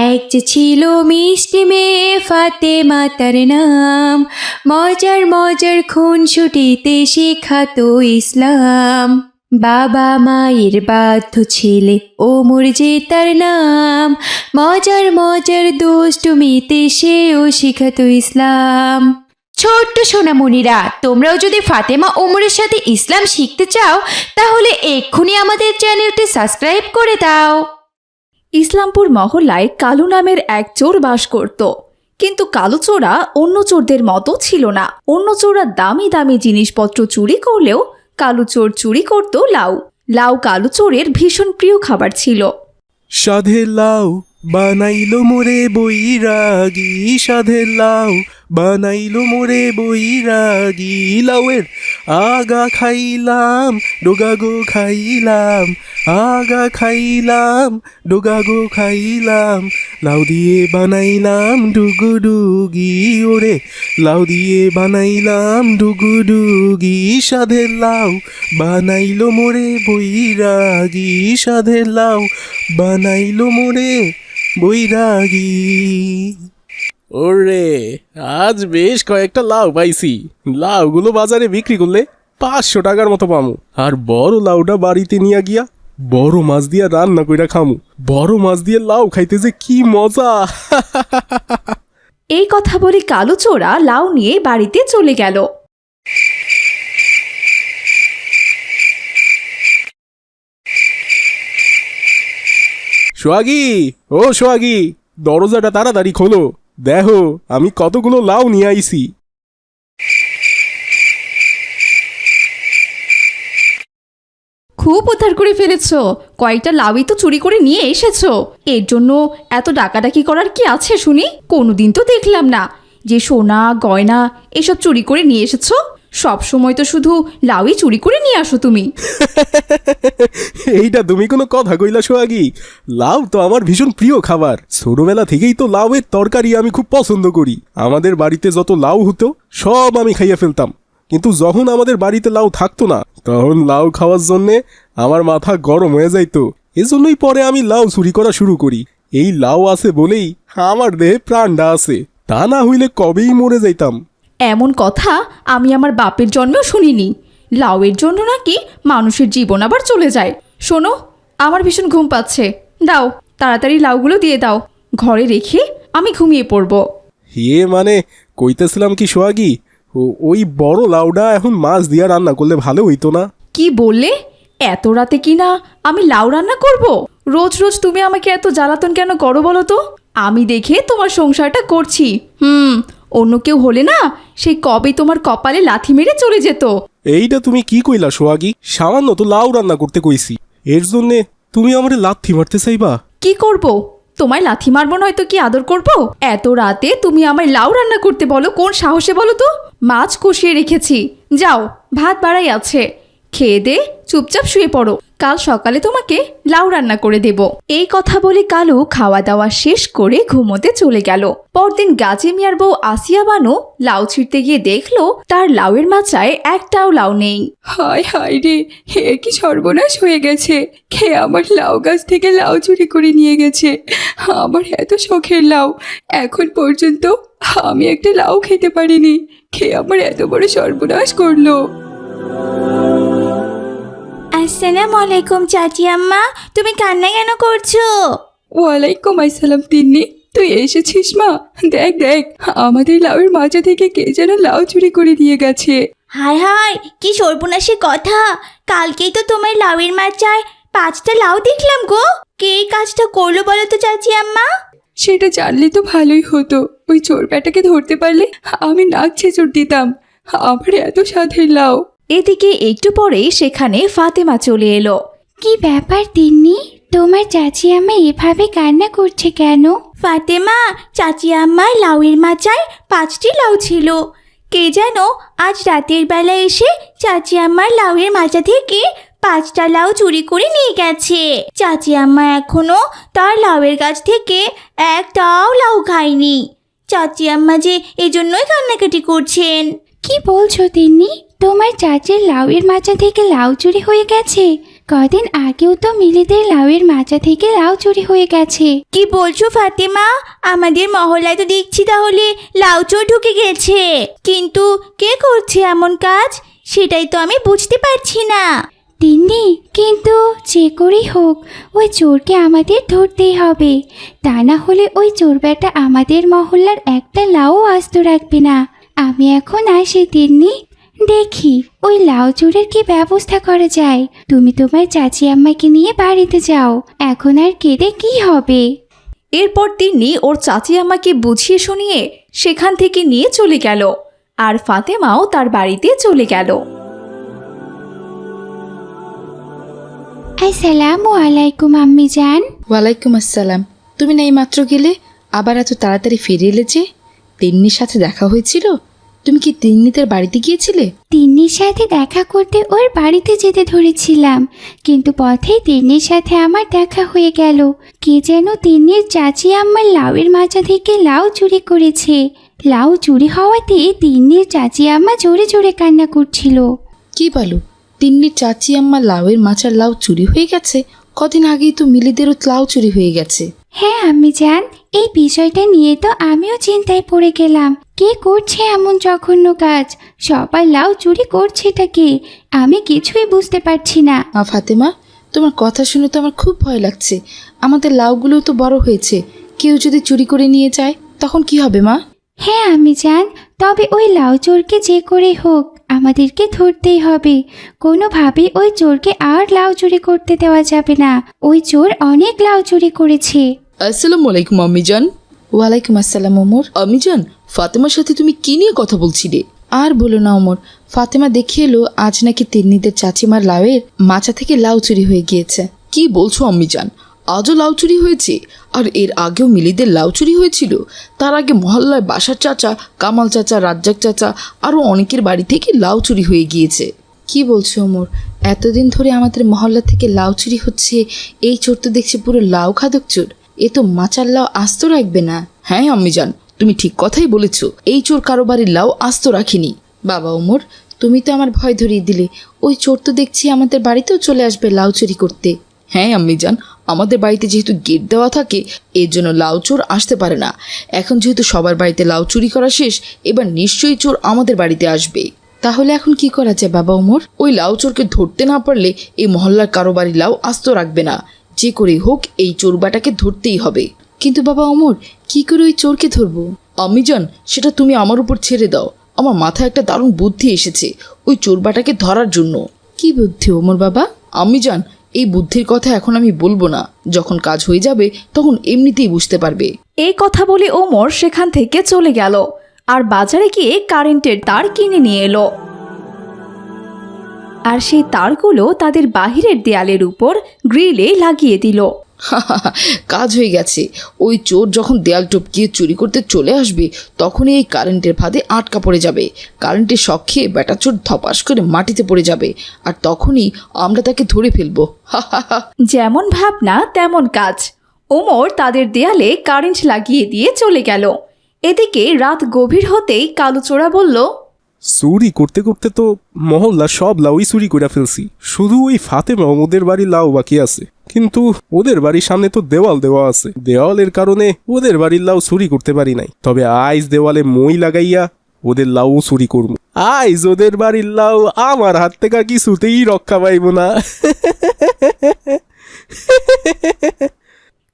এক যে ছিল মিষ্টি মেয়ে ফাতেমা তার নাম, মজার মজার খুনসুটিতে শেখাতো ইসলাম। বাবা মায়ের বাধ্য ছেলে ওমর যে তার নাম, মজার মজার দুষ্টুমিতে সেও শিখাতো ইসলাম। ছোট্ট সোনামণিরা, তোমরাও যদি ফাতেমা ওমরের সাথে ইসলাম শিখতে চাও তাহলে এক্ষুনি আমাদের চ্যানেলটি সাবস্ক্রাইব করে দাও। ইসলামপুর মহল্লায় কালু নামের এক চোর বাস করত, কিন্তু কালু চোরা অন্য চোরদের মতো ছিল না। অন্য চোরা দামি দামি জিনিসপত্র চুরি করলেও কালু চোর চুরি করত লাউ। লাউ কালু চোরের ভীষণ প্রিয় খাবার ছিল। সাধের লাউ বানাইলো মোরে বৈরাগী, সাধের লাউ বানাইলো মোরে বৈরাগী। লাউয়ের আগা খাইলাম ডোগা গো খাইলাম, আগা খাইলাম ডোগা গো খাইলাম। লাউ দিয়ে বানাইলাম ডুগুডুগি, ওরে লাউ দিয়ে বানাইলাম ডুগুডুগি। সাধের লাউ বানাইলো মোরে বৈরাগী, সাধের লাউ বানাইলো মোরে বৈরাগী। ওরে আজ বেশ কয়েকটা লাউ পাইছি। লাউগুলো বাজারে বিক্রি করলে 500 টাকার মতো পামু। আর বড় লাউটা বাড়িতে নিয়ে গিয়া বড় মাছ দিয়া রান্না কইরা খামু। বড় মাছ দিয়ে লাউ খাইতে যে কি মজা। এই কথা বলে কালু চোরা লাউ নিয়ে বাড়িতে চলে গেল। সোহাগী, ও সোহাগী, দরজাটা তাড়াতাড়ি খোলো। দেখো আমি কতগুলো লাউ নিয়ে আইছি। খুব উদ্ধার করে ফেলেছ, কয়েকটা লাউই তো চুরি করে নিয়ে এসেছো। এর জন্য এত ডাকাডাকি করার কি আছে শুনি? কোনোদিন তো দেখলাম না যে সোনা গয়না এসব চুরি করে নিয়ে এসেছো। সব সময় তো শুধু লাউই চুরি করে নিয়ে আসো তুমি। এইটা তুমি কোনো কথা কইলা সোহাগী? লাউ তো আমার ভীষণ প্রিয় খাবার। ছোটবেলা থেকেই তো লাউয়ের তরকারি আমি খুব পছন্দ করি। আমাদের বাড়িতে যত লাউ হতো সব আমি খাইয়া ফেলতাম, কিন্তু যখন আমাদের বাড়িতে লাউ থাকতো না তখন লাউ খাওয়ার জন্যে আমার মাথা গরম হয়ে যাইতো। এজন্যই পরে আমি লাউ চুরি করা শুরু করি। এই লাউ আছে বলেই আমার দেহে প্রাণটা আছে, তা না হইলে কবেই মরে যাইতাম। এমন কথা আমি আমার বাপের জন্মেও শুনিনি। লাউয়ের জন্য নাকি মানুষের জীবন আবার চলে যায়। শোনো, আমার ভীষণ ঘুম পাচ্ছে, দাও তাড়াতাড়ি লাউগুলো দিয়ে দাও, ঘরে রেখে আমি ঘুমিয়ে পড়ব। মানে কইতেছিলাম কি সোহাগী, ওই বড় লাউডা এখন মাছ দিয়া রান্না করলে ভালো হইতো না? কি বললে? এত রাতে কি না আমি লাউ রান্না করব? রোজ রোজ তুমি আমাকে এত জ্বালাতন কেন করো বলো তো? আমি দেখে তোমার সংসারটা করছি। অন্য কেউ হলে না সেই কবে তোমার কপালে লাথি মেরে চলে যেত। এইটা তুমি কি কইলা সোহাগী? সামান্য তো লাউ রান্না করতে কইছি, এর জন্যে তুমি আমারে লাথি মারতে চাইবা? কি করব? তোমায় লাথি মারবো নয়তো কি আদর করব? এত রাতে তুমি আমায় লাউ রান্না করতে বলো কোন সাহসে বলো তো? মাছ কষিয়ে রেখেছি, যাও ভাত বাড়াই আছে, খেয়ে দে চুপচাপ শুয়ে পড়ো, কাল সকালে তোমাকে লাউ রান্না করে দেব। এই কথা বলে কালু খাওয়া দাওয়া শেষ করে ঘুমোতে চলে গেল। পরদিন গাজী মিয়ার বউ আসিয়া বানু লাউ ছিঁড়তে গিয়ে দেখলো তার লাউয়ের মাচায় একটাও লাউ নেই। হায় হায় রে, হে কি সর্বনাশ হয়ে গেছে! কে আমার লাউ গাছ থেকে লাউ চুরি করে নিয়ে গেছে? আমার এত শখের লাউ, এখন পর্যন্ত আমি একটা লাউ খেতে পারিনি। কে আমার এত বড় সর্বনাশ করলো? আসসালামু আলাইকুম চাচি আম্মা, তুমি কান্না কেন করছো? ওয়ালাইকুম আসসালাম তিন্নি, তুই এসেছিস মা? দেখ দেখ, আমাদের লাউয়ের মাচা থেকে কে যেন লাউ চুরি করে নিয়ে গেছে। হায় হায়, কি সর্বনাশী কথা! কালকেই তো তোমার লাউয়ের মাচায় 5টা লাউ দেখলাম গো। কে এই কাজটা করলো বলো তো চাচি আম্মা? সেটা জানলে তো ভালোই হতো। ওই চোর ব্যাটাকে ধরতে পারলে আমি নাক ছেঁচড় দিতাম। আমার এত স্বাদের লাউ। এদিকে একটু পরেই সেখানে ফাতেমা চলে এলো। কি ব্যাপার তিন্নি, তোমার চাচি আম্মা এভাবে কান্না করছে কেন? ফাতেমা, চাচি আম্মার লাউয়ের মাচায় 5টি লাউ ছিল। কে যেন আজ রাতের বেলা এসে চাচি আম্মার লাউয়ের মাচা থেকে 5টা লাউ চুরি করে নিয়ে গেছে। চাচি আম্মা এখনো তার লাউয়ের গাছ থেকে একটাও লাউ খায়নি। চাচি আম্মা যে এজন্যই কান্নাকাটি করছেন। কি বলছো তিন্নি, তোমার চাচির লাউয়ের মাচা থেকে লাউ চুরি হয়ে গেছে? কদিন আগেও তো মিলিদের লাউয়ের মাচা থেকে লাউ চুরি হয়ে গেছে। কি বলছো ফাতেমা? আমাদের মহল্লায় তো দেখছি তাহলে লাউ চোর ঢুকে গেছে, কিন্তু কে করছে এমন কাজ সেটাই তো আমি বুঝতে পারছি না। তিন্নি, কিন্তু যে করেই হোক ওই চোরকে আমাদের ধরতেই হবে, তা না হলে ওই চোর বেটা আমাদের মহল্লার একটা লাউ আস্ত রাখবে না। আমি এখন আসি তিন্নি, দেখি ওই লাউ চোরের কি ব্যবস্থা করা যায়। তুমি তোমার চাচি আম্মাকে নিয়ে বাড়িতে যাও, এখন আর কেঁদে কি হবে। এরপর তিন্নি ওর চাচি আম্মাকে বুঝিয়ে শুনিয়ে সেখান থেকে নিয়ে চলে গেল, আর ফাতেমাও তার বাড়িতে চলে গেল। আসসালামু আলাইকুম আম্মি জান। ওয়ালাইকুম আসসালাম। তুমি না এইমাত্র গেলে, আবার এত তাড়াতাড়ি ফিরে এলে যে? তিন্নির সাথে দেখা হয়েছিল? তুমি কি তিন্নিদের বাড়িতে গিয়েছিলে? তিন্নির সাথে দেখা করতে ওর বাড়িতে যেতে ধরেছিলাম, কিন্তু পথেই তিন্নির সাথে আমার দেখা হয়ে গেল। কে যেন তিন্নির চাচি আম্মার লাউয়ের মাচা থেকে লাউ চুরি করেছে। লাউ চুরি হওয়াতে তিন্নির চাচি আম্মা জোরে জোরে কান্না করছিল। কি বলো, তিন্নির চাচি আম্মা লাউয়ের মাচার লাউ চুরি হয়ে গেছে? কদিন আগেই তো মিলিদেরও লাউ চুরি হয়ে গেছে। হ্যাঁ আম্মি জান, এই বিষয়টা নিয়ে তো আমিও চিন্তায় পড়ে গেলাম। কে করছে এমন জঘন্য কাজ? সবাই লাউ চুরি করছেটা কে? আমি কিছুই বুঝতে পারছি না। ফাতেমা, তোমার কথা শুনে তো আমার খুব ভয় লাগছে। আমাদের লাউগুলোও তো বড় হয়েছে, কেউ যদি চুরি করে নিয়ে যায় তখন কি হবে মা? হ্যাঁ আম্মি জান, তবে ওই লাউ চোরকে যে করে হোক আমাদেরকে ধরতেই হবে। কোনোভাবেই ওই চোরকে আর লাউ চুরি করতে দেওয়া যাবে না। ওই চোর অনেক লাউ চুরি করেছে। আসসালামু আলাইকুম আম্মিজান। ওয়ালাইকুম আসসালাম ওমর। আম্মিজান, ফাতেমার সাথে তুমি কি নিয়ে কথা বলছিলে? আর বলো না ওমর, ফাতেমা দেখিয়ে এলো আজ নাকি তিন্নিদের চাচিমার লাউয়ের মাচা থেকে লাউ চুরি হয়ে গিয়েছে। কি বলছো আম্মিজান? আজও লাউ চুরি হয়েছে? আর এর আগেও মিলিদের লাউ চুরি হয়েছিল? তার আগে মহল্লায় বাসার চাচা, কামাল চাচা, রাজ্জাক চাচা আরও অনেকের বাড়ি থেকে লাউ চুরি হয়ে গিয়েছে। কি বলছো ওমর? এতদিন ধরে আমাদের মহল্লা থেকে লাউ চুরি হচ্ছে, এই চোর তো দেখছি পুরো লাউ খাদক চোর। এ তো মাচার লাউ আস্ত রাখবে না। হ্যাঁ আম্মিজান, তুমি ঠিক কথাই বলেছ, এই চোর কারো বাড়ির লাউ আস্ত রাখেনি। বাবা ওমর, তুমি তো আমার ভয় ধরিয়ে দিলে। ওই চোর তো দেখছি আমাদের বাড়িতেও চলে আসবে লাউ চুরি করতে। হ্যাঁ আম্মিজান, আমাদের বাড়িতে যেহেতু গেট দেওয়া থাকে এর জন্য লাউ চোর আসতে পারে না। এখন যেহেতু সবার বাড়িতে লাউ চুরি করা শেষ, এবার নিশ্চয়ই চোর আমাদের বাড়িতে আসবে। তাহলে এখন কি করা যায় বাবা ওমর? ওই লাউ চোরকে ধরতে না পারলে এই মহল্লার কারো বাড়ি লাউ আস্ত রাখবে না। যে করেই হোক এই চোরবাটাকে ধরতেই হবে। কিন্তু বাবা ওমর, কি করে ওই চোরকে ধরবো? আম্মিজান, সেটা তুমি আমার উপর ছেড়ে দাও। আমার মাথায় একটা দারুণ বুদ্ধি এসেছে ওই চোরবাটাকে ধরার জন্য। কি বুদ্ধি ওমর বাবা? আম্মিজান, এই বুদ্ধির কথা এখন আমি বলবো না, যখন কাজ হয়ে যাবে তখন এমনিতেই বুঝতে পারবে। এই কথা বলে ওমর সেখান থেকে চলে গেল আর বাজারে গিয়ে কারেন্টের তার কিনে নিয়ে এলো। আর সেই তারগুলো তাদের বাহিরের দেয়ালের উপর গ্রিলে লাগিয়ে দিল। কাজ হয়ে গেছে। ওই চোর যখন দেয়াল টপকিয়ে চুরি করতে চলে আসবে তখনই এই কারেন্টের ফাঁদে আটকা পড়ে যাবে। কারেন্টের শক খেয়ে বেটা চোর ধপাস করে মাটিতে পড়ে যাবে, আর তখনই আমরা তাকে ধরে ফেলবো। যেমন ভাবনা তেমন কাজ। ওমর তাদের দেয়ালে কারেন্ট লাগিয়ে দিয়ে চলে গেল। এদিকে রাত গভীর হতেই কালুচোরা বলল, চুরি করতে করতে তো মহল্লা সব লাউই চুরি করে ফেলছি, শুধু ওই ফাতেমা ওদের বাড়ির লাউ বাকি আছে। কিন্তু ওদের বাড়ির সামনে তো দেওয়াল দেওয়া আছে, দেওয়ালের কারণে ওদের বাড়ির লাউ চুরি করতে পারি নাই। তবে আইজ দেওয়ালে মই লাগাইয়া ওদের লাউ চুরি করবো। আইজ ওদের বাড়ির লাউ আমার হাত থেকে কিছুতেই রক্ষা পাইব না।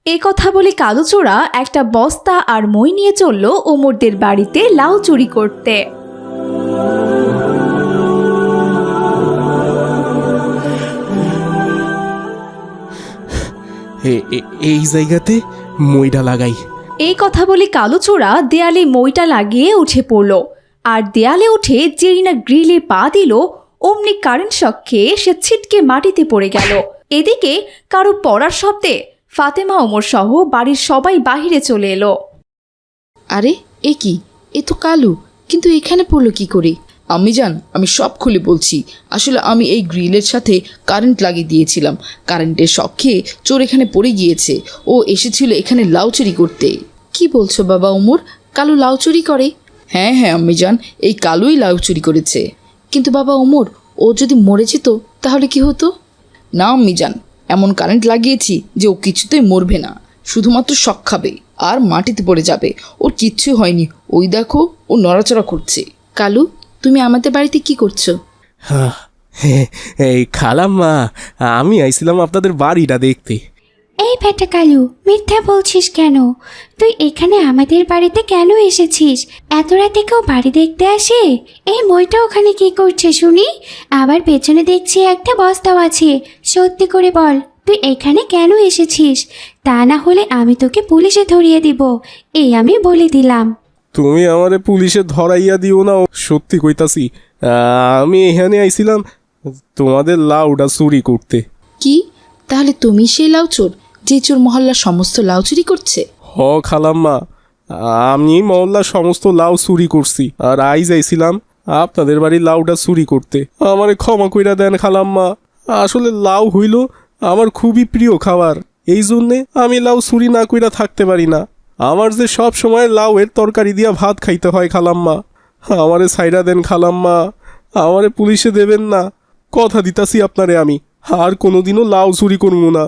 এই কথা বলে কালুচোরা একটা বস্তা আর মই নিয়ে চলল ওমরদের বাড়িতে লাউ চুরি করতে। এই জায়গাতে মইটা লাগাই। এই কথা বলে কালুচোরা দেয়ালে মইটা লাগিয়ে উঠে পড়ল, আর দেয়ালে উঠে যেই না গ্রিলে পা দিল অমনি কারেন্ট শক খেয়ে সে ছিটকে মাটিতে পড়ে গেল। এদিকে কারো পড়ার শব্দে ফাতেমা ওমর সহ বাড়ির সবাই বাহিরে চলে এলো। আরে এ কি? এ তো কালু, কিন্তু এখানে পড়লো কি করে? আম্মিজান, আমি সব খুলে বলছি। আসলে আমি এই গ্রিলের সাথে কারেন্ট লাগিয়ে দিয়েছিলাম। কারেন্টের শক খেয়ে চোর এখানে পড়ে গিয়েছে। ও এসেছিল এখানে লাউ চুরি করতে। কি বলছো বাবা ওমর? কালু লাউ চুরি করে? হ্যাঁ হ্যাঁ আম্মিজান, এই কালুই লাউ চুরি করেছে। কিন্তু বাবা ওমর, ও যদি মরে যেত তাহলে কি হতো? না আম্মিজান, এমন কারেন্ট লাগিয়েছি যে ও কিছুতেই মরবে না, শুধুমাত্র শক খাবে আর মাটিতে পড়ে যাবে। ওর কিচ্ছু হয়নি, ওই দেখো ও নড়াচড়া করছে। কালু, তুমি আমাদের বাড়িতে কি করছো? এই খালাম্মা, আমি আইছিলাম আপনাদের বাড়িটা দেখতে। এই বেটা কালু, মিথ্যা বলছিস কেন? তুই এখানে আমাদের বাড়িতে কেন এসেছিস? এত রাতে কেউ বাড়ি দেখতে আসে? এই মইটা ওখানে কি করছে শুনি? আবার পেছনে দেখছি একটা বস্তাও আছে। সত্যি করে বল, তুই এখানে কেন এসেছিস? তা না হলে আমি তোকে পুলিশে ধরিয়ে দিব, এই আমি বলে দিলাম। তুমি আমারে পুলিশে ধরাইয়া দিও না, সত্যি কইতাছি। আমি এখানে আইছিলাম তোমাদের লাউটা চুরি করতে। কি, তাহলে তুমি সেই লাউ চোর যে চোর মহল্লার সমস্ত লাউ চুরি করছে? হ খালাম্মা, আমি মহল্লার সমস্ত লাউ চুরি করছি, আর আইজ আইছিলাম আপনাদের বাড়ির লাউটা চুরি করতে। আমারে ক্ষমা কইরা দেন খালাম্মা, আসলে লাউ হইল আমার খুবই প্রিয় খাবার, এই জন্যে আমি লাউ চুরি না কইরা থাকতে পারি না। আমার যে সব সময় লাউয়ের তরকারি দিয়া ভাত খাইতে হয় খালাম্মা, আমারে ছাইরা দেন খালাম্মা, আমারে পুলিশে দেবেন না, কথা দিতাছি আপনারে আমি আর কোনোদিনও লাউ চুরি করবো না।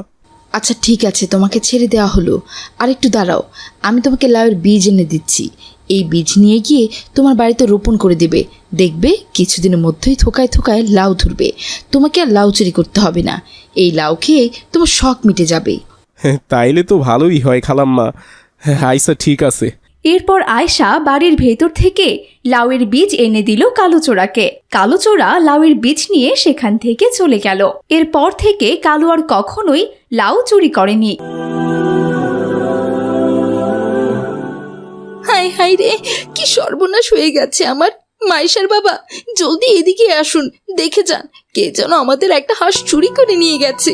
আচ্ছা ঠিক আছে, তোমাকে ছেড়ে দেওয়া হলো। আর একটু দাঁড়াও, আমি তোমাকে লাউয়ের বীজ এনে দিচ্ছি। এই বীজ নিয়ে গিয়ে তোমার বাড়িতে রোপণ করে দেবে, দেখবে কিছুদিনের মধ্যেই থোকায় থোকায় লাউ ধরবে। তোমাকে আর লাউ চুরি করতে হবে না, এই লাউ খেয়ে তোমার শখ মিটে যাবে। তাইলে তো ভালোই হয় খালাম্মা। আইসা ঠিক আছে। এরপর আয়শা বাড়ির ভেতর থেকে লাউয়ের বীজ এনে দিল কালোচোরাকে। কালোচোরা লাউয়ের বীজ নিয়ে সেখান থেকে চলে গেল। এরপর থেকে কালু আর কখনোই লাউ চুরি করেনি। হাই হাই রে, কি সর্বনাশ হয়ে গেছে আমার। মাইশার বাবা, জলদি এদিকে আসুন, দেখে যান, কে যেন আমাদের একটা হাঁস চুরি করে নিয়ে গেছে।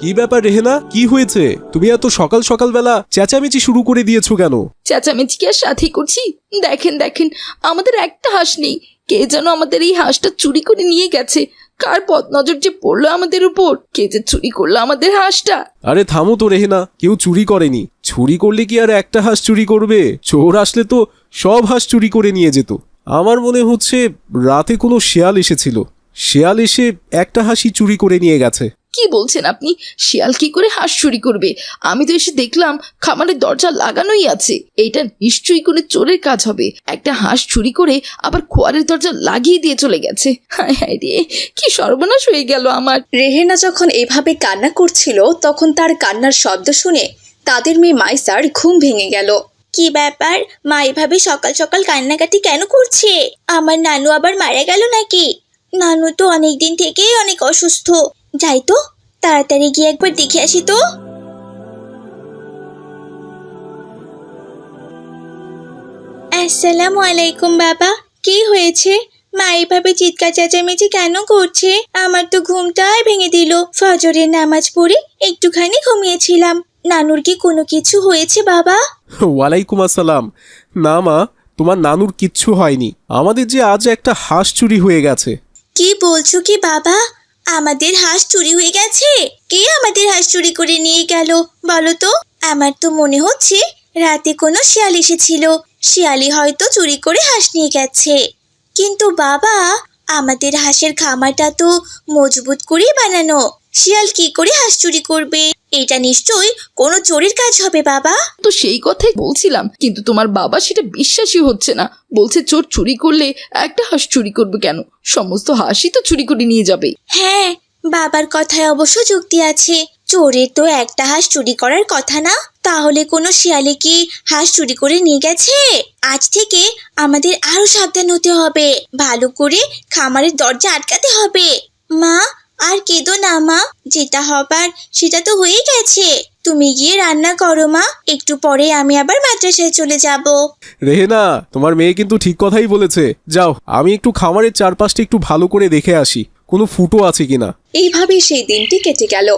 কি ব্যাপার রেহেনা, কি হয়েছে? তুমি এত সকাল সকালবেলা চেঁচামেচি শুরু করে দিয়েছো কেন? চেঁচামেচি কি আর সাথে করছি? দেখেন দেখেন, আমাদের একটা হাঁস নেই, কে যেন আমাদের এই হাঁসটা চুরি করে নিয়ে গেছে। কার পথ নজর যে পড়লো আমাদের উপর, কে যে চুরি করলো আমাদের হাঁসটা। আরে থামো তো রেহেনা, কেউ চুরি করেনি। চুরি করলে কি আর একটা হাঁস চুরি করবে? চোর আসলে তো সব হাঁস চুরি করে নিয়ে যেত। আমার মনে হচ্ছে রাতে কোনো শেয়াল এসেছিল, শেয়াল এসে একটা হাঁসই চুরি করে নিয়ে গেছে। কি বলছেন আপনি? শিয়াল কি করে হাঁস চুরি করবে? আমি তো এসে দেখলাম খামারের দরজা লাগানোই আছে। এইটা নিশ্চয়ই কোনো চোরের কাজ হবে। একটা হাঁস চুরি করে আবার খোয়ারের দরজা লাগিয়ে দিয়ে চলে গেছে। হায় হায় রে, কি সর্বনাশ হয়ে গেল আমার। রেহেনা যখন এভাবে কান্না করছিল তখন তার কান্নার শব্দ শুনে তাদের মেয়ে মাইসার ঘুম ভেঙে গেল। কি ব্যাপার, মা এভাবে সকাল সকাল কান্নাকাটি কেন করছে? আমার নানু আবার মারা গেল নাকি? নানু তো অনেকদিন থেকেই অনেক অসুস্থ। যাই তো, তাড়াতাড়ি গিয়ে একবার দেখে আসি তো। আসসালামু আলাইকুম বাবা, কি হয়েছে? মা এভাবে চিৎকার চেঁচামেচি কেন করছে? আমার তো ঘুমটাই ভেঙে দিল। ফজরের নামাজ পড়ে একটুখানি ঘুমিয়েছিলাম। নানুর কি কোনো কিছু হয়েছে বাবা? ওয়ালাইকুম আসসালাম। না মা, তোমার নানুর কিচ্ছু হয়নি। আমাদের যে আজ একটা হাঁস চুরি হয়ে গেছে। কি বলছো কি বাবা? আমাদের হাঁস চুরি হয়ে গেছে? কে আমাদের হাঁস চুরি করে নিয়ে গেল বলো তো? আমার তো মনে হচ্ছে রাতে কোনো শিয়াল এসেছিল, শিয়ালি হয়তো চুরি করে হাঁস নিয়ে গেছে। কিন্তু বাবা, আমাদের হাঁসের খামারটা তো মজবুত করে বানানো, শিয়াল কি করে হাঁস চুরি করবে? এটা নিশ্চয়ই কোনো চোরের কাজ হবে বাবা। তো সেই কথাই বলছিলাম, কিন্তু তোমার বাবা সেটা বিশ্বাসই হচ্ছে না। বলছে চোর চুরি করলে একটা হাঁস চুরি করবে কেন, সমস্ত হাঁসই তো চুরি করে নিয়ে যাবে। হ্যাঁ, বাবার কথায় অবশ্য যুক্তি আছে। চোরের তো একটা হাঁস চুরি করার কথা না, তাহলে কোনো শিয়ালে কি হাঁস চুরি করে নিয়ে গেছে? আজ থেকে আমাদের আরো সাবধান হতে হবে, ভালো করে খামারের দরজা আটকাতে হবে। মা, আর কেঁদো না মা, যেটা হবার সেটা তো হয়ে গেছে। তুমি গিয়ে রান্না করো মা, একটু পরে আমি আবার মাদ্রাসায় চলে যাব। রেহেনা, তোমার মেয়ে কিন্তু ঠিক কথাই বলেছে। যাও, আমি একটু খামারের চারপাশটা একটু ভালো করে দেখে আসি, কোনো ফুটো আছে কিনা। এইভাবেই সেই দিনটি কেটে গেল।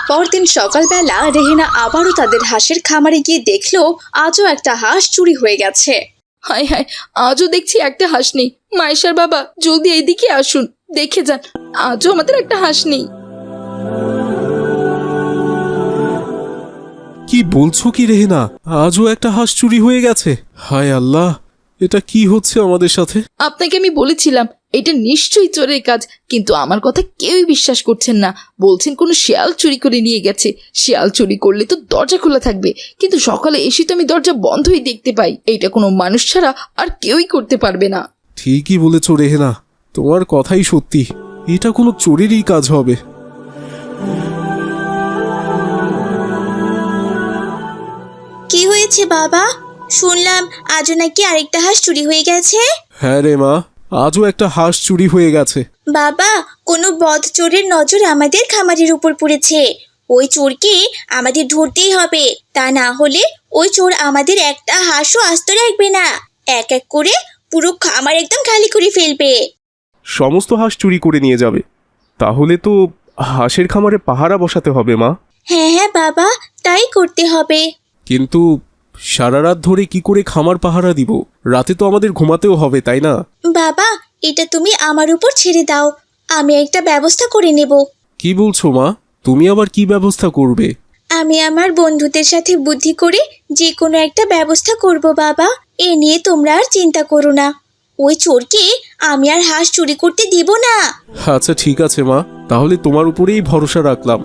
পরদিন সকালবেলা রেহেনা আবারও তাদের হাঁসের খামারে গিয়ে দেখলো আজও একটা হাঁস চুরি হয়ে গেছে। হায় হায়, আজও দেখছি একটা হাঁস নেই। মাইশার বাবা, জলদি এইদিকে আসুন, দেখে যান, আজও আমাদের একটা হাঁস নেই। কি বলছো কি রেহেনা? আজও একটা হাঁস চুরি হয়ে গেছে? হায় আল্লাহ, এটা কি হচ্ছে আমাদের সাথে? আপনাকে আমি বলেছিলাম এটা নিশ্চয়ই চোরের কাজ, কিন্তু আমার কথা কেউই বিশ্বাস করছেন না। বলছেন কোনো শিয়াল চুরি করে নিয়ে গেছে। শিয়াল চুরি করলে তো দরজা খোলা থাকবে, কিন্তু সকালে এসে তো আমি দরজা বন্ধই দেখতে পাই। এইটা কোনো মানুষ ছাড়া আর কেউই করতে পারবে না। ঠিকই বলেছ রেহেনা, তোমার কথাই সত্যি, এটা কোনো চোরেরই কাজ হবে। কি হয়েছে বাবা? শুনলাম আজও নাকি আরেকটা হাঁস চুরি হয়ে গেছে। হ্যাঁ রে মা, আজও একটা হাঁস চুরি হয়ে গেছে। বাবা, কোনো বদ চোরের নজর আমাদের খামারের উপর পড়েছে। ওই চোরকে আমাদের ধরতেই হবে, তা না হলে ওই চোর আমাদের একটা হাঁসও আস্ত রাখবে না। এক এক করে পুরো খামার একদম খালি করে ফেলবে। সমস্ত হাঁস চুরি করে নিয়ে যাবে? তাহলে তো হাঁসের খামারে পাহারা বসাতে হবে মা। হ্যাঁ হ্যাঁ বাবা, তাই করতে হবে। কিন্তু সারা রাত ধরে কি করে খামার পাহারা দিব? রাতে তো আমাদের ঘুমাতেও হবে, তাই না? বাবা, এটা তুমি আমার উপর ছেড়ে দাও, আমি একটা ব্যবস্থা করে নেব। কি বলছো মা? তুমি আবার কি ব্যবস্থা করবে? আমি আমার বন্ধুদের সাথে বুদ্ধি করে যে কোনো একটা ব্যবস্থা করব বাবা। এ নিয়ে তোমরা আর চিন্তা করো না। ওই চোরকে আমি আর হাঁস চুরি করতে দিব না। আচ্ছা ঠিক আছে মা, তাহলে তোমার উপরেই ভরসা রাখলাম।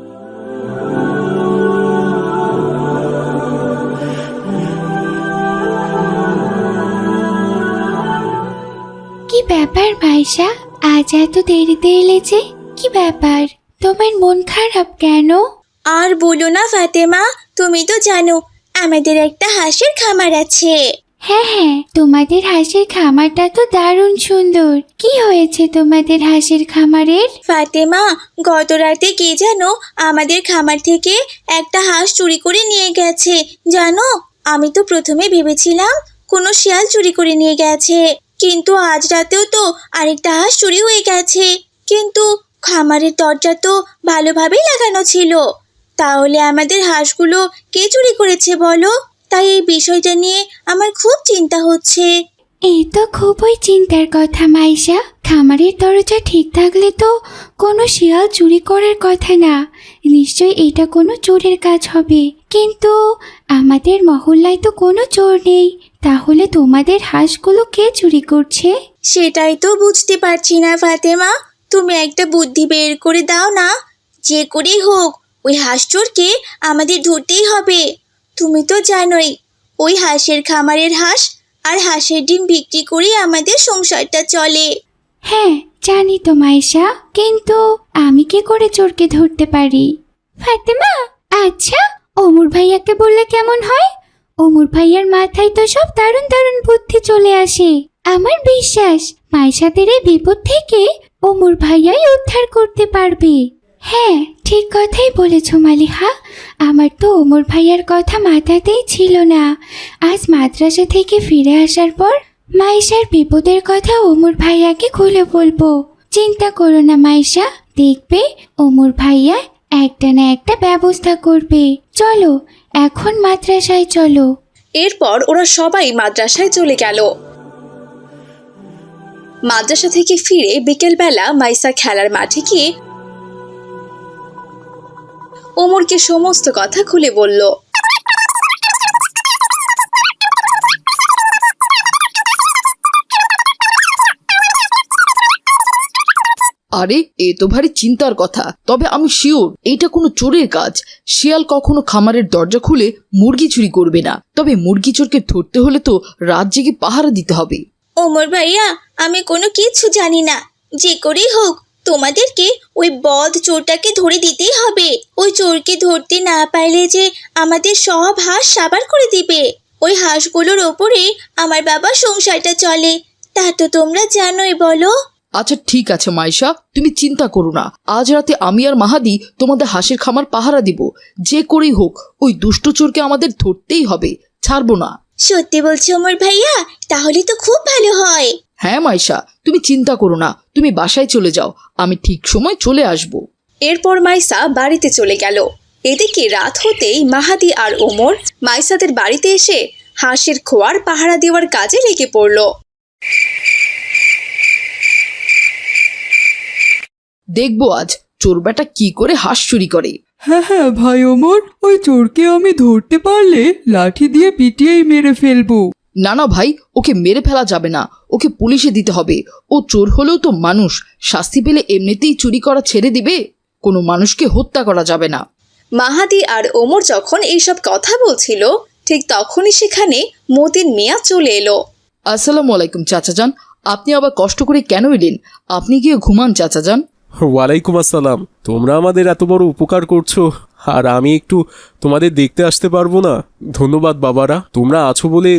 কি ব্যাপার মাইশা, আজ এত দেরিতে এলে যে? কি ব্যাপার, তোমার মন খারাপ কেন? আর বলো না ফাতেমা, তুমি তো জানো আমাদের একটা হাঁসের খামার আছে। হ্যাঁ হ্যাঁ, তোমাদের হাঁসের খামারটা তো দারুণ সুন্দর। কি হয়েছে তোমাদের হাঁসের খামারের? ফাতেমা, গত রাতে কে যেন আমাদের খামার থেকে একটা হাঁস চুরি করে নিয়ে গেছে জানো। আমি তো প্রথমে ভেবেছিলাম কোনো শিয়াল চুরি করে নিয়ে গেছে, কিন্তু আজ রাতেও তো আরেকটা হাঁস চুরি হয়ে গেছে। কিন্তু খামারের দরজা তো ভালোভাবেই লাগানো ছিল। তাহলে আমাদের হাঁসগুলো কে চুরি করেছে বলো? তাই এই বিষয়টা নিয়ে আমার খুব চিন্তা হচ্ছে। এই তো খুবই চিন্তার কথা মাইশা। খামারের দরজা ঠিক থাকলে তো কোনো শিয়াল চুরি করার কথা না। নিশ্চয়ই এটা কোনো চোরের কাজ হবে। কিন্তু আমাদের মহল্লায় তো কোনো চোর নেই, তাহলে তোমাদের হাঁসগুলো কে চুরি করছে? সেটাই তো বুঝতে পারছি না ফাতেমা। তুমি একটা বুদ্ধি বের করে দাও না। যে করেই হোক ওই হাঁস চোরকে আমাদের ধরতেই হবে। তুমি তো জানোই ওই হাঁসের খামারের হাঁস আর হাঁসের ডিম বিক্রি করে আমাদের সংসারটা চলে। হ্যাঁ জানি তো মাইশা, কিন্তু আমি কি করে চোরকে ধরতে পারি? ফাতেমা, আচ্ছা ওমর ভাইয়াকে বললে কেমন হয়? ওমর ভাইয়ার মাথায় তো সব দারুণ দারুণ বুদ্ধি চলে আসে। আমার বিশ্বাস মাইশাদের এই বিপদ থেকে ওমর ভাইয়াই উদ্ধার করতে পারবে। হ্যাঁ ঠিক কথাই বলেছ মালিহা। আমার তো ওমর ভাইয়ার কথা মাথাতেই ছিল না। আজ মাদ্রাসা থেকে ফিরে আসার পর মাইশার বিপদের কথা ওমর ভাইয়াকে খুলে বলবো। চিন্তা করো না মাইশা, দেখবে ওমর ভাইয়া একটা না একটা ব্যবস্থা করবে। চলো এখন মাদ্রাসায় চলো। এরপর ওরা সবাই মাদ্রাসায় চলে গেল। মাদ্রাসা থেকে ফিরে বিকেলবেলা মাইসা খেলার মাঠে গিয়ে ওমরকে সমস্ত কথা খুলে বলল। আরে এ তো ভারী চিন্তার কথা। তবে আমি শিওর এটা কোনো চোরের কাজ। শিয়াল কখনো খামারের দরজা খুলে মুরগি চুরি করবে না। তবে মুরগি চোরকে ধরতে হলে তো রাত জেগে পাহারা দিতে হবে। ওমর ভাইয়া, আমি কোনো কিছু জানি না। যে করেই হোক তোমাদেরকে ওই বদ চোরটাকে ধরে দিতেই হবে। ওই চোরকে ধরতে না পারলে যে আমাদের সব হাঁস সাবার করে দিবে। ওই হাঁসগুলোর ওপরে আমার বাবার সংসারটা চলে, তা তো তোমরা জানোই বলো। আচ্ছা ঠিক আছে মাইশা, তুমি চিন্তা করো না। আজ রাতে আমি আর মাহাদি তোমাদের হাঁসের খামার পাহারা দিব। যে করেই হোক ওই দুষ্ট চোরকে আমাদের ধরতেই হবে, ছাড়বো না। সত্যি বলছো ওমর ভাইয়া? তাহলে তো খুব ভালো হয়। হ্যাঁ মাইশা, তুমি চিন্তা করো না। তুমি বাসায় চলে যাও, আমি ঠিক সময় চলে আসব। এরপর মাইসা বাড়িতে চলে গেল। এদিকে রাত হতেই মাহাদি আর ওমর মাইসাদের বাড়িতে এসে হাঁসের খোয়ার পাহারা দেওয়ার কাজে লেগে পড়ল। দেখবো আজ চোর বেটা কি করে হাঁস চুরি করে। হ্যাঁ হ্যাঁ ভাই ওমর, ওই চোরকে আমি ধরতে পারলে লাঠি দিয়ে পিটিয়েই মেরে ফেলবো। না না ভাই, ওকে মেরে ফেলা যাবে না, ওকে পুলিশে দিতে হবে। ও চোর হলেও তো মানুষ, শাস্তি পেলে এমনিতেই চুরি করা ছেড়ে দিবে। কোনো মানুষকে হত্যা করা যাবে না। মাহাদি আর ওমর যখন এইসব কথা বলছিল ঠিক তখনই সেখানে মতিন মিয়া চলে এলো। আসসালামু আলাইকুম চাচাজান, আপনি আবার কষ্ট করে কেন এলেন? আপনি গিয়ে ঘুমান চাচাজান। ওয়ালাইকুম আসসালাম। তোমরা আমাদের এত বড় উপকার করছো, আর আমি একটু তোমাদের দেখতে আসতে পারবো না? ধন্যবাদ বাবারা, তোমরা আছো বলে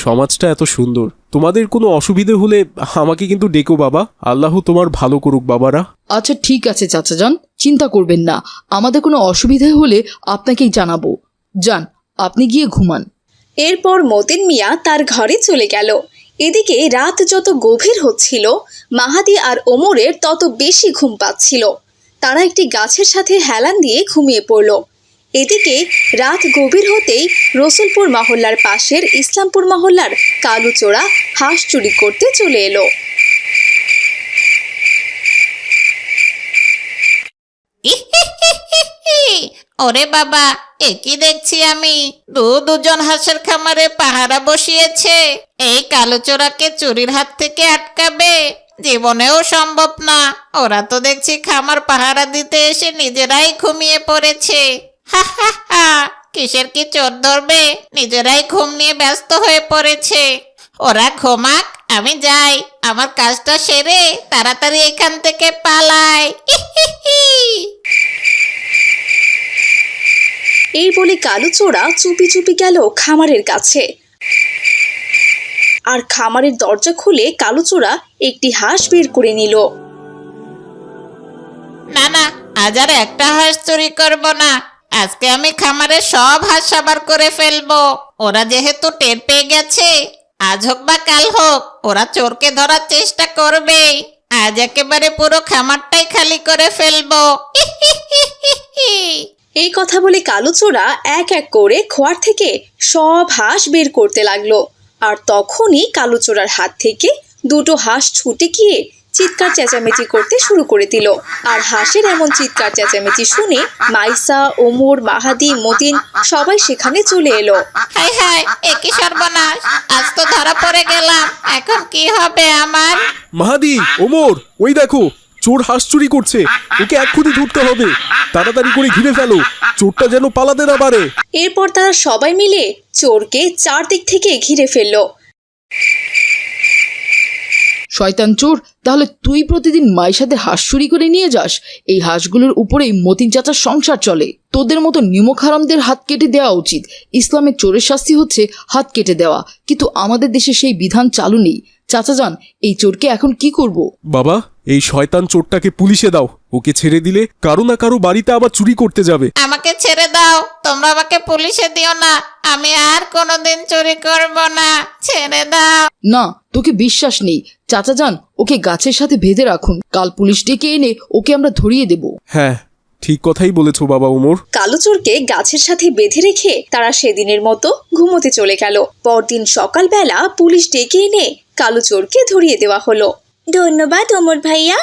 সমাজটা এত সুন্দর। তোমাদের কোনো অসুবিধে হলে আমাকে কিন্তু ডেকো বাবা। আল্লাহ তোমার ভালো করুক বাবারা। আচ্ছা ঠিক আছে চাচাজান, চিন্তা করবেন না। আমাদের কোনো অসুবিধা হলে আপনাকেই জানাবো। যান, আপনি গিয়ে ঘুমান। এরপর মতিন মিয়া তার ঘরে চলে গেল। এদিকে রাত যত গভীর হচ্ছিল মাহাদি আর ওমরের তত বেশি ঘুম পাচ্ছিল। তারা একটি গাছের সাথে হেলান দিয়ে ঘুমিয়ে পড়ল। এদিকে রাত গভীর হতেই রসুলপুর মহল্লার পাশের ইসলামপুর মহল্লার কালুচোরা হাঁস চুরি করতে চলে এলো। ওরে বাবা, এ কি দেখছি আমি? দুজন হাঁসের খামারে পাহারা বসিয়েছে। এই কালোচোরাকে চুরির হাত থেকে আটকাবে জীবনেও সম্ভব না। ওরা তো দেখছি খামার পাহারা দিতে এসে নিজেরাই ঘুমিয়ে পড়েছে। হা হা হা, কিসের কি চোর ধরবে, নিজেরাই ঘুম নিয়ে ব্যস্ত হয়ে পড়েছে। ওরা ঘুমাক, আমি যাই, আমার কাজটা সেরে তাড়াতাড়ি এখান থেকে পালাই। এই বলে কালুচোরা চুপি চুপি গেল খামারের কাছে। আর খামারের দরজা খুলে কালুচোরা একটি হাঁস বের করে নিল। না না, আজ আর একটা হাঁস চুরি করব না। আজকে আমি খামারে সব হাঁস সাবার করে ফেলবো। ওরা যেহেতু টের পেয়ে গেছে, আজ হোক বা কাল হোক ওরা চোরকে ধরার চেষ্টা করবেই। আজ একেবারে পুরো খামারটাই খালি করে ফেলবো। এই কথা বলে কালুচোরা এক এক করে খোয়ার থেকে সব হাঁস বের করতে লাগলো। আর তখনই কালুচোরার হাত থেকে দুটো হাঁস ছুটে গিয়ে চিৎকার চেঁচামেচি করতে শুরু করে দিল। আর হাঁসের এমন চিৎকার চেঁচামেচি শুনে মাইসা, ওমর, মাহাদি, মতিন সবাই সেখানে চলে এলো। হায় হায়, এ কি সর্বনাশ! আজ তো ধরা পড়ে গেলাম, এখন কি হবে আমার? মাহাদি, ওমর, ওই দেখো চোর হাঁস চুরি করছে। ওকে এক্ষুনি ধরতে হবে। তাড়াতাড়ি করে ঘিরে ফেলো, চোরটা যেন পালাতে না পারে। এরপর তারা সবাই মিলে চোরকে চারদিক থেকে ঘিরে ফেললো। শয়তান চোর, তাহলে তুই প্রতিদিন মায়ের সাথে হাঁস চুরি করে নিয়ে যাস? এই হাঁসগুলোর উপরেই মতিন চাচার সংসার চলে। তোদের মতো নিমক হারামদের হাত কেটে দেওয়া উচিত। ইসলামের চোরের শাস্তি হচ্ছে হাত কেটে দেওয়া, কিন্তু আমাদের দেশে সেই বিধান চালু নেই। চাচাজান, এই চোরকে এখন কি করব? বাবা, এই শয়তান চোরটাকে পুলিশে দাও। ওকে ছেড়ে দিলে কারো না কারো বাড়িতে আবার চুরি করতে যাবে। আমাকে ছেড়ে দাও, তোমরা আমাকে পুলিশে দিও না। আমি আর কোনোদিন চুরি করব না, ছেড়ে দাও। না, তোকে বিশ্বাস নেই। চাচাজান, ওকে গাছের সাথে বেঁধে রাখুন। কাল পুলিশ ডেকে এনে ওকে আমরা ধরিয়ে দেব। হ্যাঁ, ঠিক কথাই বলেছো বাবা ওমর। কালুচোরকে গাছের সাথে বেঁধে রেখে তারা সেদিনের মতো ঘুমোতে চলে গেল। পরদিন সকালবেলা পুলিশ ডেকে এনে কালুচোরকে ধরিয়ে দেওয়া হলো। ধন্যবাদ ওমর ভাইয়া,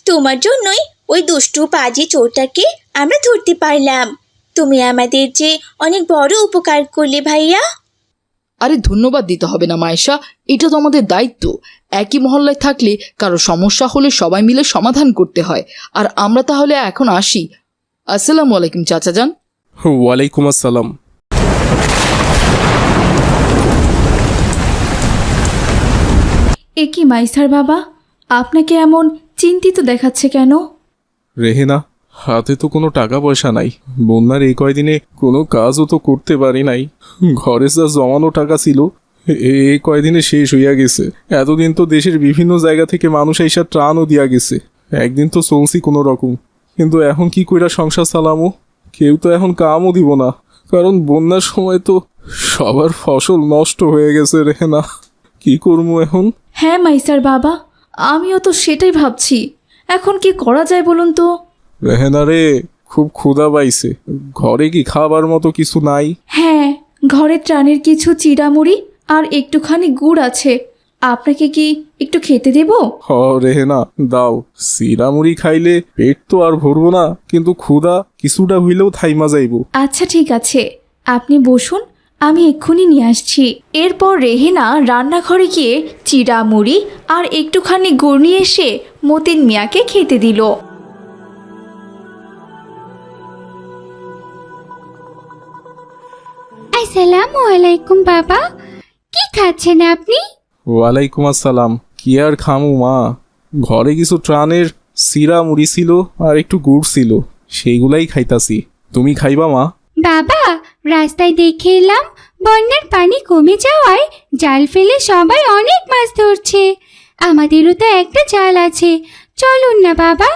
তোমার জন্যই ওই দুষ্টু পাজি চোরটাকে আমরা ধরতে পারলাম। তুমি আমাদের যে অনেক বড় উপকার করলে ভাইয়া। আরে ধন্যবাদ দিতে হবে না মায়েশা, এটা তো আমাদের দায়িত্ব। একই মহল্লায় থাকলে কারো সমস্যা হলে সবাই মিলে সমাধান করতে হয়। আর আমরা তাহলে এখন আসি। আসসালামু আলাইকুম চাচাজান। ওয়ালাইকুম আসসালাম। এ কি মাইসার বাবা, আপনাকে এমন চিন্তিত দেখাচ্ছে কেন? রেহেনা, হাতে তো কোনো টাকা পয়সা নাই। বন্যার এই কয়দিনে কোনো কাজও তো করতে পারি নাই। ঘরে যা জমানো টাকা ছিল এই কয়দিনে শেষ হইয়া গেছে। এতদিন তো দেশের বিভিন্ন জায়গা থেকে মানুষ এসে ত্রাণও দিয়া গেছে। একদিন তো চলছি কোনো রকম, কিন্তু এখন কি কইরা সংসার চালামো? কেউ তো এখন কামও দিব না, কারণ বন্যার সময় তো সবার ফসল নষ্ট হয়ে গেছে। রেহেনা, কি করবো এখন? হ্যাঁ মাইসার বাবা, আমিও তো সেটাই ভাবছি। এখন কি করা যায় বলুন তো? রেহেনা রে, খুব ক্ষুধা পাইছে। ঘরে কি খাবার মতো কিছু নাই? হ্যাঁ, ঘরে ত্রাণের কিছু চিড়ামুড়ি আর একটুখানি গুড় আছে। আপনাকে কি একটু খেতে দেব? হ রেহেনা, দাও। সিরা মুড়ি খাইলে পেট তো আর ভরবো না, কিন্তু ক্ষুধা কিছুটা হইলেও থাইমা যাইবো। আচ্ছা ঠিক আছে, আপনি বসুন, আমি এক্ষুনি নিয়ে আসছি। এরপর রেহেনা রান্নাঘরে গিয়ে চিড়া মুড়ি আর একটুখানি গুড় নিয়ে এসে মতিন মিয়াকে খেতে দিল। আসসালামু আলাইকুম বাবা, কি খাচ্ছেন আপনি? ওয়ালাইকুম আসসালাম। কি আর খামু মা, ঘরে কিছু ট্রানের সিরা মুড়ি ছিল আর একটু গুড় ছিল, সেইগুলাই খাইতাছি। তুমি খাইবা মা? বাবা, রাস্তায় দেখে এলাম বন্যার পানি কমে যাওয়ায় জাল ফেলে সবাই অনেক মাছ ধরছে। আমাদেরও তো একটা জাল আছে, চলুন না বাবা,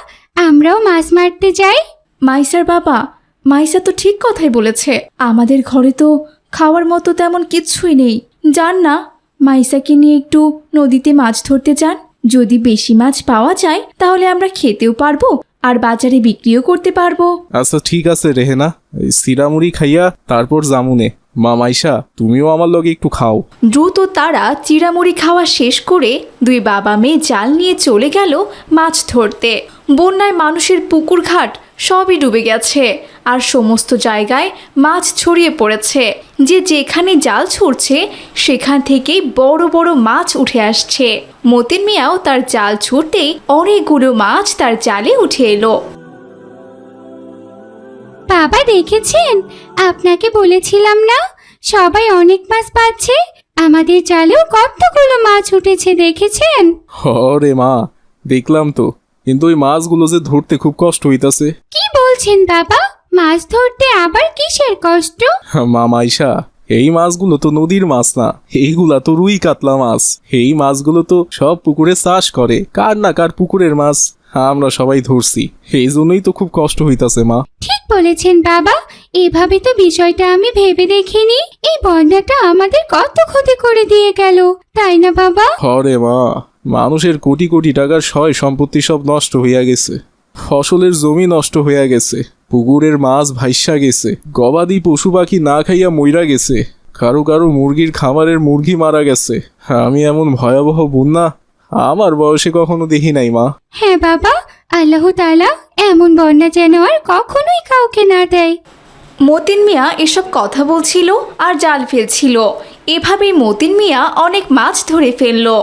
আমরাও মাছ মারতে যাই। মাইসার বাবা, মাইসা তো ঠিক কথাই বলেছে, আমাদের ঘরে তো খাওয়ার মতো তেমন কিচ্ছুই নেই। যান না, মাইসাকে নিয়ে একটু নদীতে মাছ ধরতে যান। যদি বেশি মাছ পাওয়া যায় তাহলে আমরা খেতেও পারবো আর বাজারে বিক্রিও করতে পারবো। আচ্ছা ঠিক আছে রেহেনা, এই সিরা মুড়ি খাইয়া তারপর জামুনে। মা মাইশা, তুমিও আমার লগে একটু খাও। দ্রুত তারা চিড়ামুড়ি খাওয়া শেষ করে দুই বাবা মেয়ে জাল নিয়ে চলে গেল মাছ ধরতে। বন্যায় মানুষের পুকুর ঘাট সবই ডুবে গেছে আর সমস্ত জায়গায় মাছ ছড়িয়ে পড়েছে। যে যেখানে জাল ছুড়ছে সেখান থেকেই বড় বড় মাছ উঠে আসছে। মতিন মিয়াও তার জাল ছুটতেই অনেকগুলো মাছ তার জালে উঠে এলো। বাবা দেখেছেন, আপনাকে বলেছিলাম না সবাই অনেক মাছ পাচ্ছে? আমাদের জালেও কতগুলো মাছ উঠেছে, দেখেছেন? হ রে মা, দেখলাম তো, কিন্তু ওই মাছগুলো যে ধরতে খুব কষ্ট হইতাছে। কি বলছেন বাবা, মাছ ধরতে আবার কিসের কষ্ট? মা মাইশা, এই মাছগুলো তো নদীর মাছ না, এইগুলা তো রুই কাতলা মাছ। এই মাছগুলো তো সব পুকুরে চাষ করে, কার না কার পুকুরের মাছ আমরা সবাই ধরছি, এই জন্যই তো খুব কষ্ট হইতাছে মা। ঠিক বলেছেন বাবা, এভাবে তো বিষয়টা আমি ভেবে দেখিনি। এই বন্যাটা আমাদের কত ক্ষতি করে দিয়ে গেল, তাই না বাবা? হরে মা, মানুষের কোটি কোটি টাকার সয় সম্পত্তি সব নষ্ট হইয়া গেছে, ফসলের জমি নষ্ট হইয়া গেছে, পুকুরের মাছ ভাইসা গেছে, গবাদি পশু পাখি না খাইয়া মইরা গেছে, কারো কারো মুরগির খামারের মুরগি মারা গেছে। আমি এমন ভয়াবহ বন্যা আমার বয়সে কখনো দেখি নাই মা। হ্যাঁ বাবা, আল্লাহ তাআলা এমন বন্যা যেন আর কখনোই কাউকে না দেয়। মতিন মিয়া এসব কথা বলছিল আর জাল ফেলছিল। এভাবেই মতিন মিয়া অনেক মাছ ধরে ফেললো।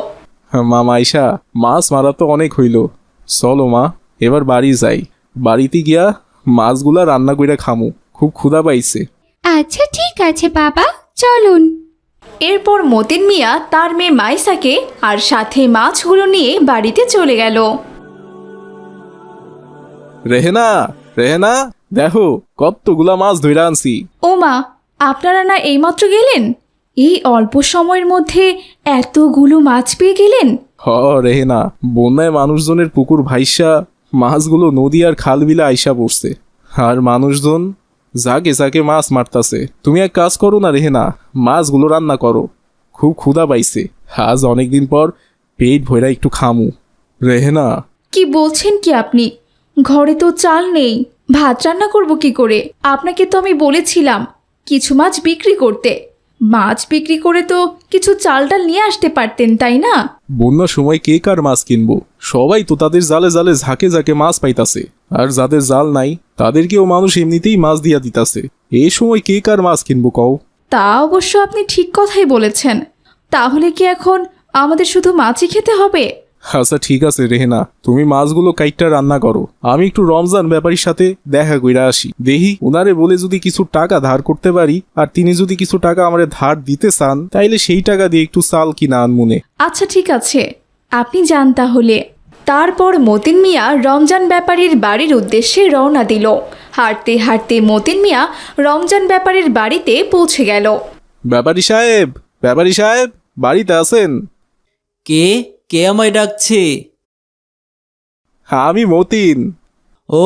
মা মাইশা, মাছ মারা তো অনেক হইল, চলো মা এবার বাড়ি যাই। বাড়িতে গিয়া মাছগুলা রান্না কইরা খামু, খুব ক্ষুধা পাইছে। আচ্ছা ঠিক আছে বাবা, চলুন। এরপর মতিন মিয়া তার মেয়ে মাইসাকে আর সাথে মাছগুলো নিয়ে বাড়িতে চলে গেল। রেহেনা, রেহেনা, দেখো কতগুলা মাছ ধইরা আনছি। ও মা, আপনারা না এইমাত্র গেলেন? এই অল্প সময়ের মধ্যে এতগুলো মাছ পেয়ে গেলেন? হ রেহেনা, বন্যায় মানুষজনের পুকুর ভাইসা মাছগুলো নদী আর খাল বিলে আইসা পড়ছে, আর মানুষজন জাগে জাগে মাছ মারতাছে। তুমি এক কাজ করো না রেহেনা, মাছগুলো রান্না করো, খুব ক্ষুধা পাইছে, আজ অনেকদিন পর পেট ভইরা একটু খামু। রেহেনা, কি বলছেন কি আপনি? ঘরে তো চাল নেই, ভাত রান্না করব কি করে? আপনাকে তো আমি বলেছিলাম কিছু মাছ বিক্রি করতে। মাছ বিক্রি করে তো কিছু চাল ডাল নিয়ে আসতে পারতেন, তাই না? বন্যার সময় কে কার মাছ কিনবো? সবাই তো তাদের জালে জালে ঝাঁকে ঝাঁকে মাছ পাইতাছে, আর যাদের জাল নাই তাদেরকেও মানুষ এমনিতেই মাছ দিয়া দিতাছে। এই সময় কে কার মাছ কিনবো কও? তা অবশ্য আপনি ঠিক কথাই বলেছেন। তাহলে কি এখন আমাদের শুধু মাছই খেতে হবে? আচ্ছা ঠিক আছে রেহেনা, তুমি মাছগুলো কাইটটা রান্না করো, আমি একটু রমজান ব্যাপারীর সাথে দেখা কইরা আসি। দেখি উনারে বলে যদি কিছু টাকা ধার করতে পারি, আর তিনি যদি কিছু টাকা আমারে ধার দিতে চান, তাইলে সেই টাকা দিয়ে একটু চাল কিনা আনমুনে। আচ্ছা ঠিক আছে, আপনি যান তাহলে। তারপর মতিন মিয়া রমজান ব্যাপারীর বাড়ির উদ্দেশ্যে রওনা দিল। হাঁটতে হাঁটতে মতিন মিয়া রমজান ব্যাপারীর বাড়িতে পৌঁছে গেল। ব্যাপারী সাহেব, ব্যাপারী সাহেব, বাড়িতে আছেন? কে কে আমায় ডাকছে? আমি মতিন। ও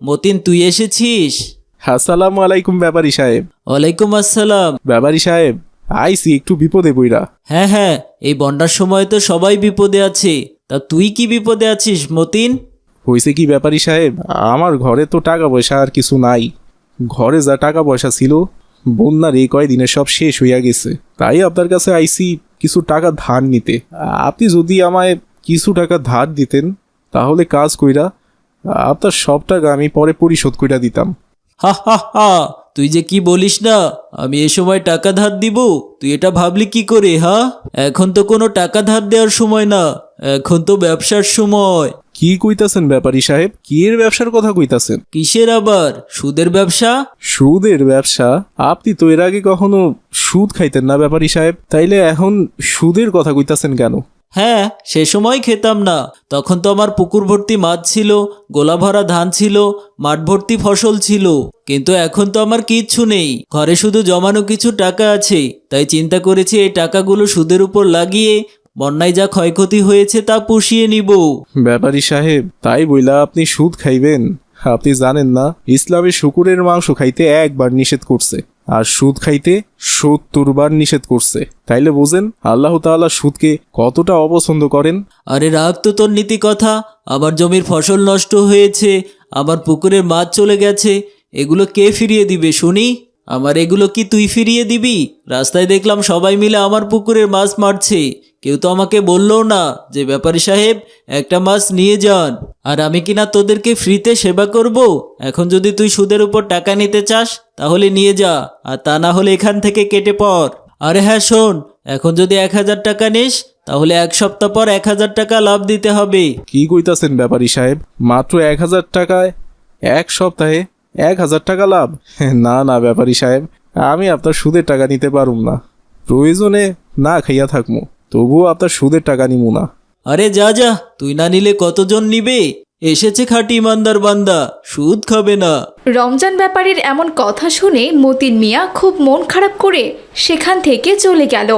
মতিন, তুই এসেছিস? আসসালামু আলাইকুম ব্যাপারী সাহেব। ওয়ালাইকুম আসসালাম। ব্যাপারী সাহেব, আইসি একটু বিপদে বইরা। হ্যাঁ হ্যাঁ, এই বন্যার সময় তো সবাই বিপদে আছে, তা তুই কি বিপদে আছিস মতিন? হয়েছে কি ব্যাপারী সাহেব, আমার ঘরে তো টাকা পয়সা আর কিছু নাই। ঘরে যা টাকা পয়সা ছিল বন্যার এই কয়দিনে সব শেষ হইয়া গেছে, তাই আপনার কাছে আইসি কিছু টাকা ধার নিতে। আপনি যদি আমায় কিছু টাকা ধার দিতেন তাহলে কাজ কইরা আপনার সব টাকা আমি পরে পরিশোধ কইরা দিতাম। হা হা হা, তুই যে কি বলিস না আমি এ সময় টাকা ধার দিব? তুই এটা ভাবলি কি করে? হ্যাঁ, এখন তো কোনো টাকা ধার দেওয়ার সময় না, এখন তো ব্যবসার সময়। কি কইতাছেন ব্যাপারী সাহেব? কি এর ব্যবসার কথা কইতাছেন? কিসের আবার? সুদের ব্যবসা? সুদের ব্যবসা? আপনি তো এর আগে কখনো সুদ খাইতেন না ব্যাপারী সাহেব, তাইলে এখন সুদের কথা কইতাছেন কেন? হ্যাঁ, সে সময় খেতাম না, তখন তো আমার পুকুর ভর্তি মাছ ছিল, গোলা ভরা ধান ছিল, মাঠ ভর্তি ফসল ছিল। কিন্তু এখন তো আমার কিচ্ছু নেই, ঘরে শুধু জমানো কিছু টাকা আছে। তাই চিন্তা করেছি এই টাকাগুলো সুদের উপর লাগিয়ে বন্যায় যা ক্ষয়ক্ষতি হয়েছে তা পুষিয়ে নিব। ব্যাপারী সাহেব, তাই বইলা আপনি সুদ খাইবেন? আপনি জানেন না ইসলামে শুকুরের মাংস খাইতে একবার নিষেধ করছে, আর সুদ খাইতে ৭০ বার নিষেধ করছে। তাইলে বোঝেন আল্লাহ তাআলা সুদকে কতটা অপছন্দ করেন। আরে রাখ তো তোর নীতি কথা। আমার জমির ফসল নষ্ট হয়েছে, আমার পুকুরের মাছ চলে গেছে, এগুলো কে ফিরিয়ে দিবে শুনি? আমার এগুলো কি তুই ফিরিয়ে দিবি? রাস্তায় দেখলাম সবাই মিলে আমার পুকুরের মাছ মারছে, কেউ তো আমাকে বললো না যে ব্যাপারী সাহেব একটা মাছ নিয়ে যান। আর আমি কিনা তোদেরকে ফ্রিতে সেবা করব? এখন যদি তুই সুদের উপর টাকা নিতে চাস তাহলে নিয়ে যা, আর তা না হলে এখান থেকে কেটে পড়। আরে হ্যাঁ শোন, এখন যদি ১,০০০ টাকা নিস তাহলে ১ সপ্তাহ পর ১,০০০ টাকা লাভ দিতে হবে। কি কইতাছেন ব্যাপারী সাহেব? মাত্র ১,০০০ টাকায় ১ সপ্তাহে ১,০০০ টাকা লাভ? না না ব্যাপারী সাহেব, আমি আপনার সুদের টাকা নিতে পারুম না। প্রয়োজনে না খাইয়া থাকবো, তবুও আপনার সুদের টাকা নিব না। আরে যা যা, তুই না নিলে কতজন নিবে? এসেছে খাঁটি ইমানদার বান্দা, সুদ খাবে না। রমজান ব্যাপারীর এমন কথা শুনে মতিন মিয়া খুব মন খারাপ করে সেখান থেকে চলে গেল।